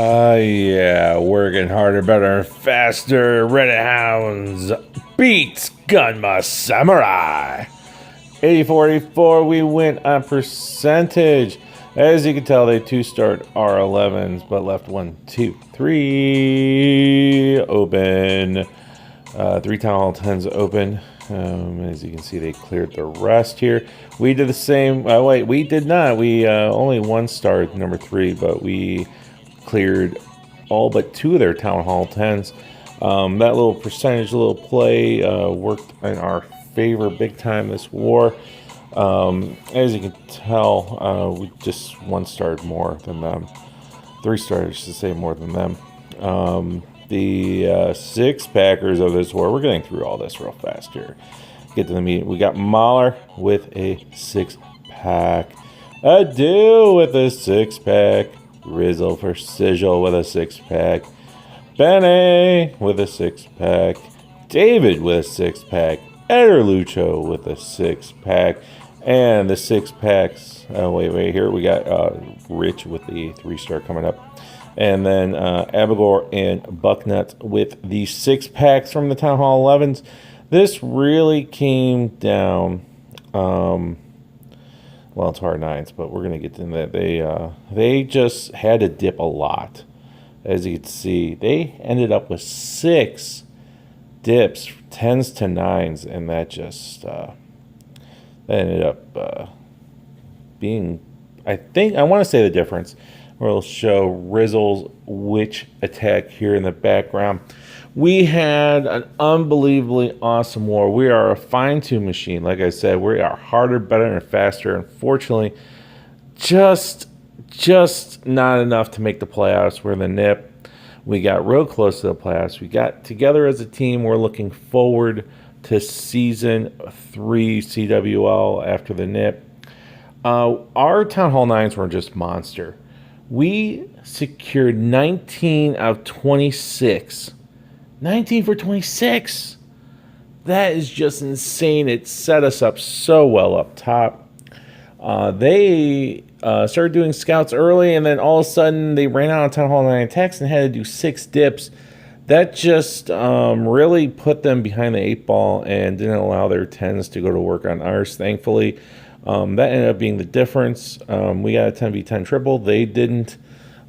Yeah, working harder, better, and faster. Reddit Hounds beats Gunma Samurai. 84-84, we went on percentage. As you can tell, they two-starred R11s, but left 1, 2, 3 open. 3 Town Hall 10s open. As you can see, they cleared the rest here. We did the same. Wait, we did not. We only one-starred number 3, but we cleared all but 2 of their Town Hall 10s. That little percentage, little play worked in our favor big time this war. As you can tell, we just one-starred more than them. 3-stars to say more than them. The six-packers of this war, we're getting through all this real fast here. Get to the meeting. We got Mahler with a 6-pack. Adu with a 6-pack. Rizzle for Sigil with a 6-pack. Benny with a 6-pack. David with a 6-pack. Eder Lucho with a 6-pack. And the 6-packs. Wait, here we got Rich with the 3-star coming up. And then Abigor and Bucknut with the 6-packs from the Town Hall 11s. This really came down. Well, it's hard 9s, but we're going to get to that. They just had to dip a lot. As you can see, they ended up with 6 dips, 10s to 9s, and that just that ended up being, I want to say the difference. We'll show Rizzle's witch attack here in the background. We had an unbelievably awesome war. We are a fine-tuned machine. Like I said, we are harder, better, and faster. Unfortunately, just not enough to make the playoffs. We're in the nip. We got real close to the playoffs. We got together as a team. We're looking forward to Season 3 CWL after the nip. Our Town Hall 9s were just monster. We secured 19 out of 26. 19 for 26. That is just insane. It set us up so well up top. They started doing scouts early, and then all of a sudden they ran out of Town Hall 9 attacks and had to do 6 dips. That just really put them behind the 8 ball and didn't allow their 10s to go to work on ours, thankfully. That ended up being the difference. We got a 10v10 triple. They didn't.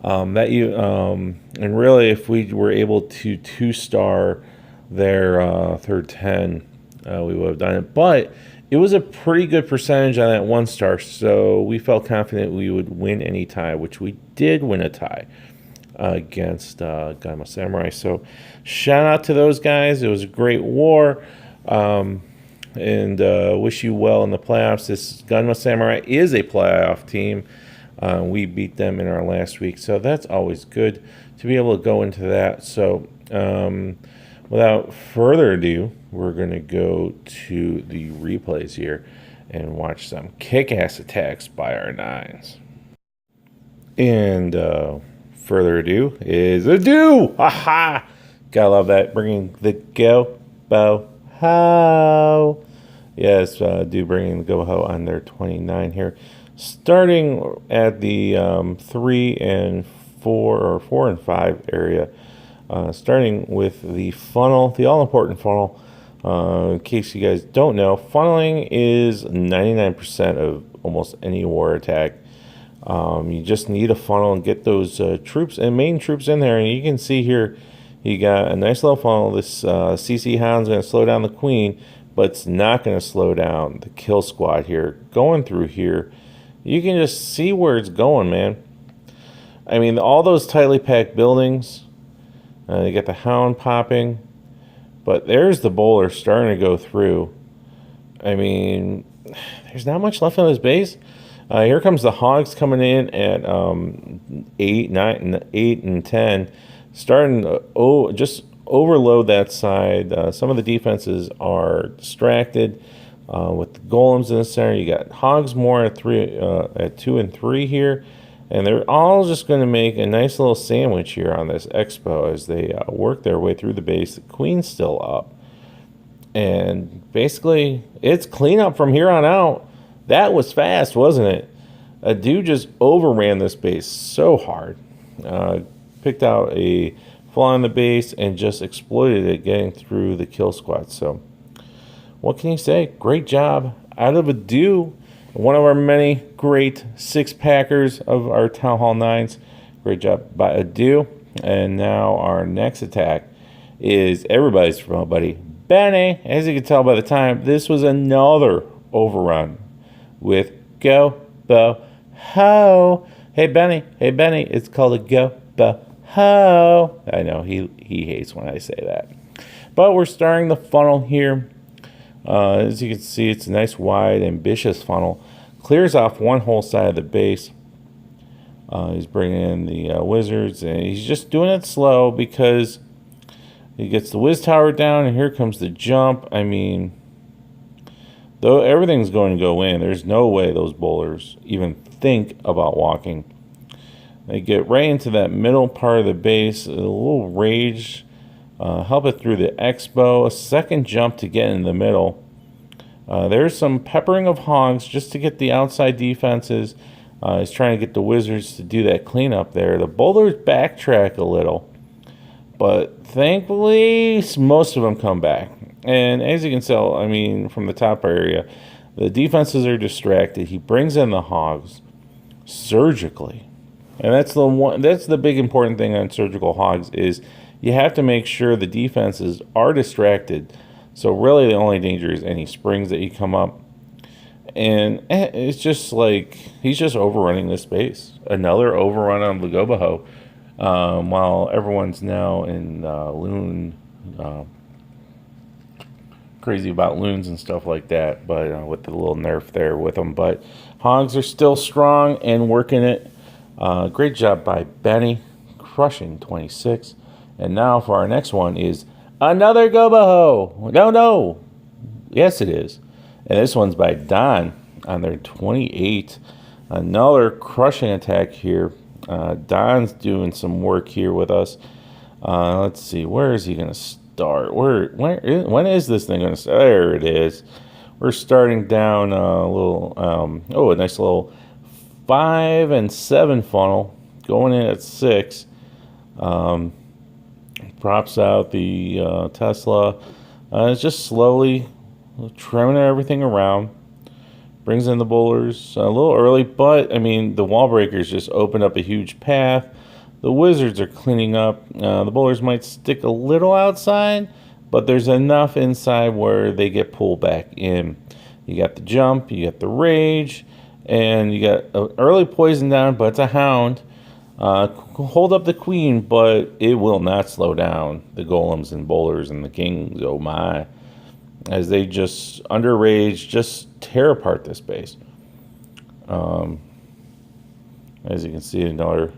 And really, if we were able to 2-star their third 10, we would have done it. But it was a pretty good percentage on that 1-star, so we felt confident we would win any tie, which we did win a tie against Gunma Samurai. So shout out to those guys. It was a great war. And wish you well in the playoffs. This Gunma Samurai is a playoff team. We beat them in our last week, so that's always good to be able to go into that. So without further ado, we're going to go to the replays here and watch some kick-ass attacks by our 9s. And further ado is ado! Ha-ha! Gotta love that. Bringing the go-bo ho. Yes, do bringing the go ho on their 29 here. Starting at the 3 and 4 or 4 and 5 area. Starting with the funnel, the all-important funnel. In case you guys don't know, funneling is 99% of almost any war attack. You just need a funnel and get those troops and main troops in there. And you can see here, you got a nice little funnel. This CC Hound's going to slow down the Queen, but it's not going to slow down the kill squad here. Going through here, you can just see where it's going, man. I mean, all those tightly packed buildings. You got the Hound popping. But there's the bowler starting to go through. I mean, there's not much left on this base. Here comes the Hogs coming in at 8, 9, 8, and 10. Starting to just overload that side. Some of the defenses are distracted with the golems in the center. You got Hogs more at 2 and 3 here, and they're all just going to make a nice little sandwich here on this expo as they work their way through the base. The Queen's still up, and basically it's cleanup from here on out. That was fast, wasn't it? A dude just overran this base so hard. picked out a flaw in the base and just exploited it, getting through the kill squad. So what can you say? Great job out of Adu, one of our many great six-packers of our Town Hall 9s. Great job by Adu. And now our next attack is everybody's promo buddy, Benny. As you can tell by the time, this was another overrun with Go Bo Ho. Hey Benny, it's called a Go Bo Ho. I know he hates when I say that. But we're starting the funnel here. As you can see, it's a nice, wide, ambitious funnel. Clears off one whole side of the base. He's bringing in the wizards, and he's just doing it slow because he gets the Wiz Tower down, and here comes the jump. I mean, though everything's going to go in, there's no way those bowlers even think about walking. They get right into that middle part of the base, a little rage, help it through the expo, a second jump to get in the middle. There's some peppering of hogs just to get the outside defenses. He's trying to get the wizards to do that cleanup there. The bowlers backtrack a little, but thankfully most of them come back. And as you can tell, I mean, from the top area, the defenses are distracted. He brings in the hogs surgically, and that's the big important thing on surgical hogs is you have to make sure the defenses are distracted. So really the only danger is any springs that you come up. And it's just like he's just overrunning this base. Another overrun on Lagobaho, while everyone's now in loon, crazy about loons and stuff like that. But with the little nerf there with them, but hogs are still strong and working it. Great job by Benny, crushing 26. And now for our next one is another Gobaho. No, yes it is. And this one's by Don on their 28. Another crushing attack here. Don's doing some work here with us. Let's see, where is he going to start? When is this thing going to start? There it is. We're starting down a little, a nice little 5 and 7 funnel, going in at 6. Props out the Tesla. It's just slowly trimming everything around. Brings in the bowlers a little early, but I mean the wall breakers just opened up a huge path. The wizards are cleaning up. The bowlers might stick a little outside, but there's enough inside where they get pulled back in. You got the jump, you got the rage, and you got an early poison down, but it's a hound. Hold up the queen, but it will not slow down the golems and bowlers and the kings. Oh my. As they just, under rage, just tear apart this base. As you can see, another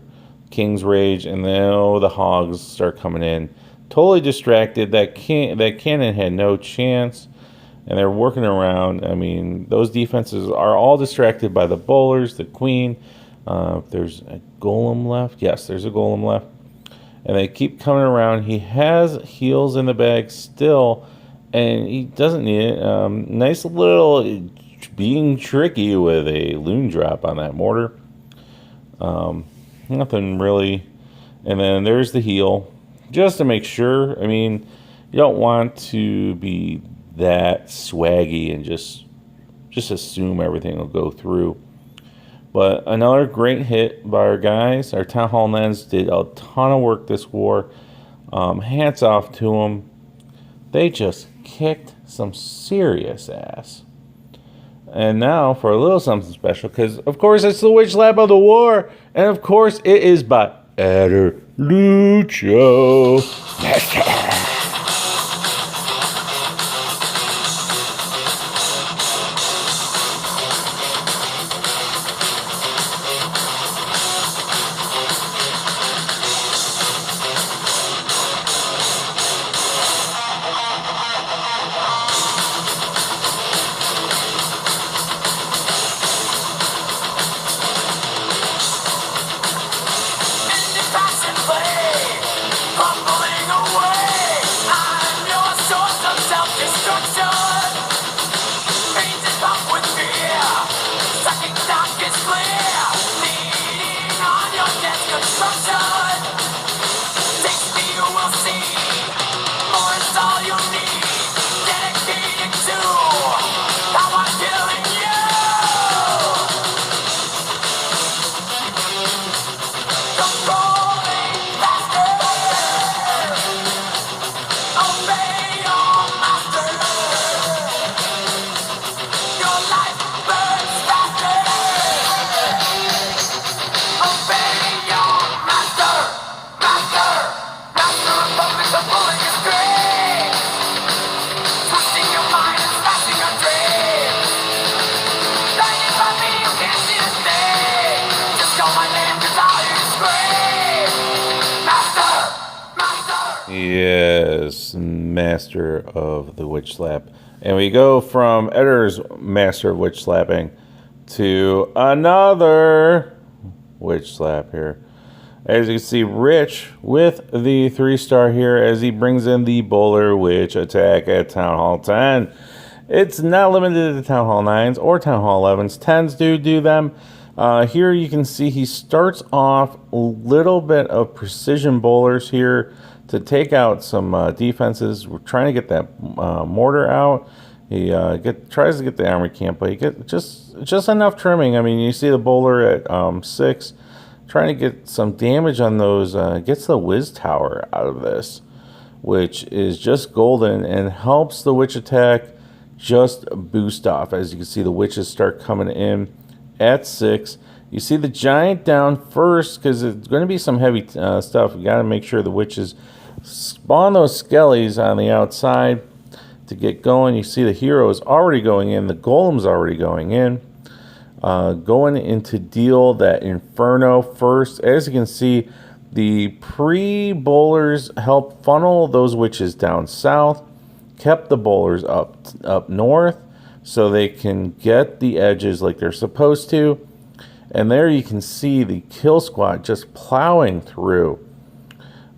King's Rage, and now the hogs start coming in. Totally distracted. That cannon had no chance, and they're working around. I mean, those defenses are all distracted by the bowlers, the queen. There's a golem left. Yes, there's a golem left. And they keep coming around. He has heals in the bag still, and he doesn't need it. Nice little being tricky with a loon drop on that mortar. Nothing really. And then there's the heal, just to make sure. I mean, you don't want to be that swaggy and just assume everything will go through. But another great hit by our guys. Our Town Hall Nens did a ton of work this war. Hats off to them. They just kicked some serious ass. And now for a little something special, because of course it's the Witch Lab of the War, and of course it is by Adder Lucho Master. Crumbling Yes, master of the witch slap. And we go from Edgar's master of witch slapping to another witch slap here. As you can see, Rich with the 3-star here as he brings in the Bowler Witch attack at Town Hall 10. It's not limited to Town Hall 9s or Town Hall 11s. 10s do them. Here you can see he starts off a little bit of precision bowlers here to take out some defenses. We're trying to get that mortar out. He tries to get the armory camp, but he gets just enough trimming. I mean, you see the bowler at 6, trying to get some damage on those. Gets the whiz tower out of this, which is just golden and helps the witch attack just boost off. As you can see, the witches start coming in at 6. You see the giant down first because it's going to be some heavy stuff. You got to make sure the witches spawn those skellies on the outside to get going. You see the hero is already going in. The golem's already going in. Going in to deal that inferno first. As you can see, the pre-bowlers help funnel those witches down south, kept the bowlers up north so they can get the edges like they're supposed to. And there you can see the kill squad just plowing through.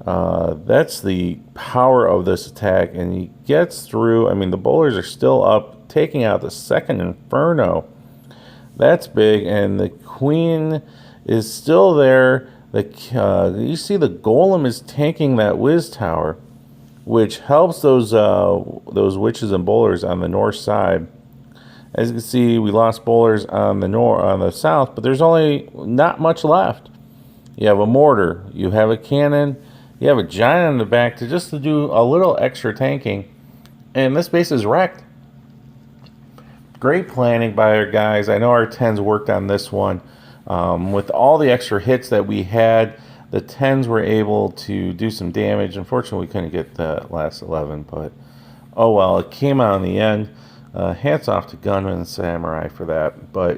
That's the power of this attack, and he gets through. I mean, the bowlers are still up, taking out the second inferno. That's big, and the queen is still there. You see the golem is tanking that whiz tower, which helps those witches and bowlers on the north side. As you can see, we lost bowlers on the south, but there's only not much left. You have a mortar, you have a cannon, you have a giant in the back to do a little extra tanking, and this base is wrecked. Great planning by our guys. I know our 10s worked on this one. With all the extra hits that we had, the 10s were able to do some damage. Unfortunately, we couldn't get the last 11, but oh well, it came out in the end. Hats off to Gunma and Samurai for that. But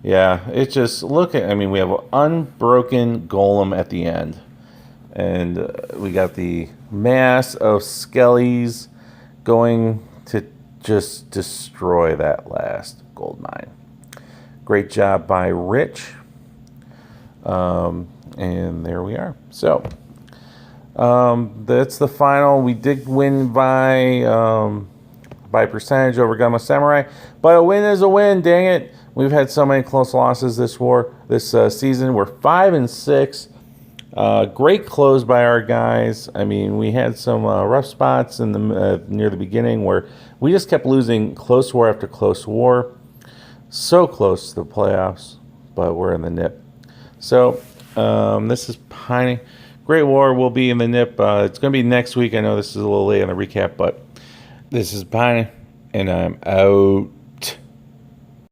yeah, it's just I mean, we have an unbroken golem at the end, and we got the mass of skellies going to just destroy that last gold mine. Great job by Rich. And there we are. So that's the final. We did win by percentage over Gunma Samurai, but a win is a win. Dang it! We've had so many close losses this season. We're 5-6. Great close by our guys. I mean, we had some rough spots in the near the beginning where we just kept losing close war after close war. So close to the playoffs, but we're in the nip. So this is Piney. Great War will be in the nip. It's going to be next week. I know this is a little late on the recap, but this is Piney, and I'm out.